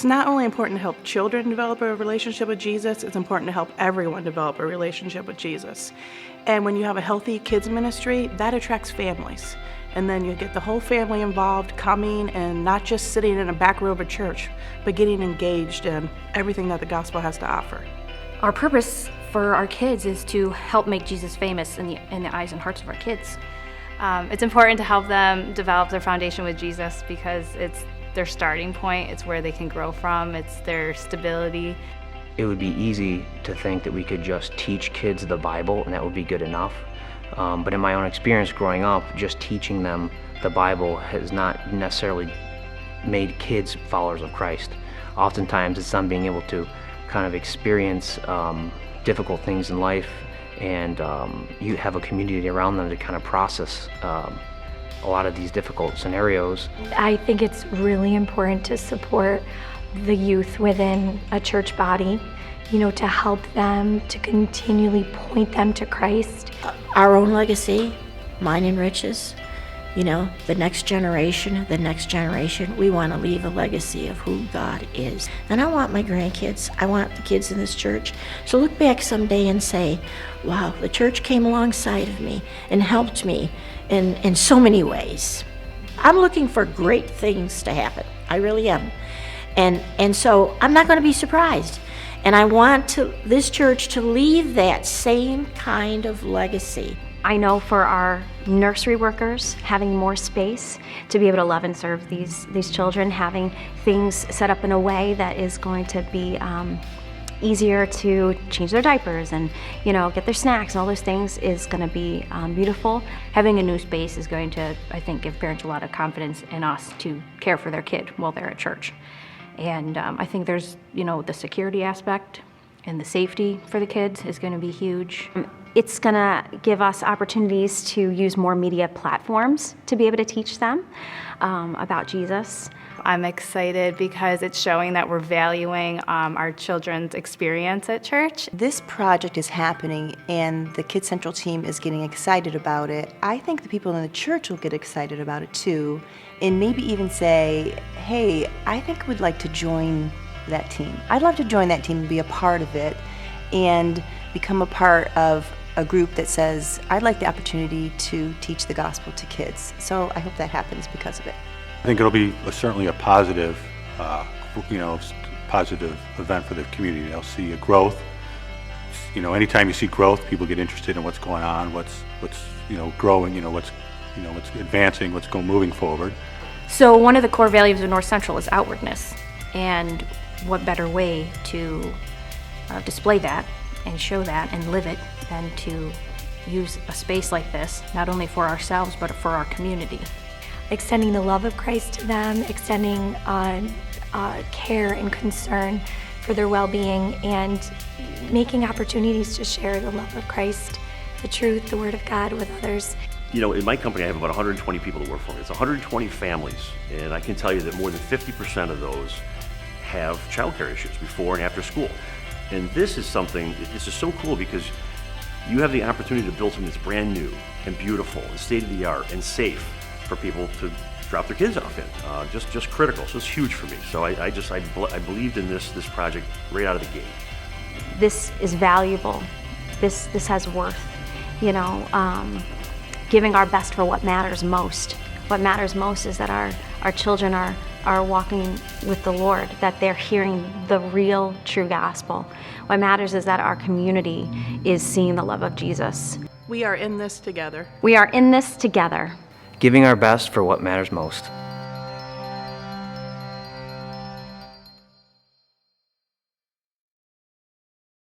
not only important to help children develop a relationship with Jesus, it's important to help everyone develop a relationship with Jesus. And when you have a healthy kids ministry, that attracts families. And then you get the whole family involved, coming and not just sitting in a back row of a church, but getting engaged in everything that the gospel has to offer. Our purpose for our kids is to help make Jesus famous in the eyes and hearts of our kids. It's important to help them develop their foundation with Jesus because it's their starting point, it's where they can grow from, it's their stability. It would be easy to think that we could just teach kids the Bible and that would be good enough. But in my own experience growing up, just teaching them the Bible has not necessarily made kids followers of Christ. Oftentimes it's them being able to kind of experience difficult things in life, and you have a community around them to kind of process a lot of these difficult scenarios. I think it's really important to support the youth within a church body, to help them, to continually point them to Christ. Our own legacy, mine and Rich's, the next generation, we want to leave a legacy of who God is. And I want my grandkids, I want the kids in this church to look back someday and say, wow, the church came alongside of me and helped me in so many ways. I'm looking for great things to happen. I really am. And so I'm not going to be surprised. And I want this church to leave that same kind of legacy. I know for our nursery workers, having more space to be able to love and serve these children, having things set up in a way that is going to be easier to change their diapers and get their snacks and all those things is going to be beautiful. Having a new space is going to, I think, give parents a lot of confidence in us to care for their kid while they're at church. And I think there's, the security aspect and the safety for the kids is going to be huge. It's going to give us opportunities to use more media platforms to be able to teach them about Jesus. I'm excited because it's showing that we're valuing our children's experience at church. This project is happening and the Kids Central team is getting excited about it. I think the people in the church will get excited about it too, and maybe even say, hey, I think we'd like to join that team. I'd love to join that team and be a part of it and become a part of a group that says, I'd like the opportunity to teach the gospel to kids. So I hope that happens because of it. I think it'll be certainly a positive, positive event for the community. They'll see a growth. Anytime you see growth, people get interested in what's going on, what's growing, what's advancing, moving forward. So one of the core values of North Central is outwardness, and what better way to display that and show that and live it than to use a space like this, not only for ourselves but for our community. Extending the love of Christ to them, extending care and concern for their well-being, and making opportunities to share the love of Christ, the truth, the Word of God with others. In my company I have about 120 people that work for me. It's 120 families, and I can tell you that more than 50% of those have childcare issues before and after school. And this is so cool because you have the opportunity to build something that's brand new and beautiful and state-of-the-art and safe for people to drop their kids off in. Just critical. So it's huge for me. So I believed in this project right out of the gate. This is valuable. This has worth. Giving our best for what matters most. What matters most is that our children are walking with the Lord, that they're hearing the real, true gospel. What matters is that our community is seeing the love of Jesus. We are in this together. We are in this together. Giving our best for what matters most.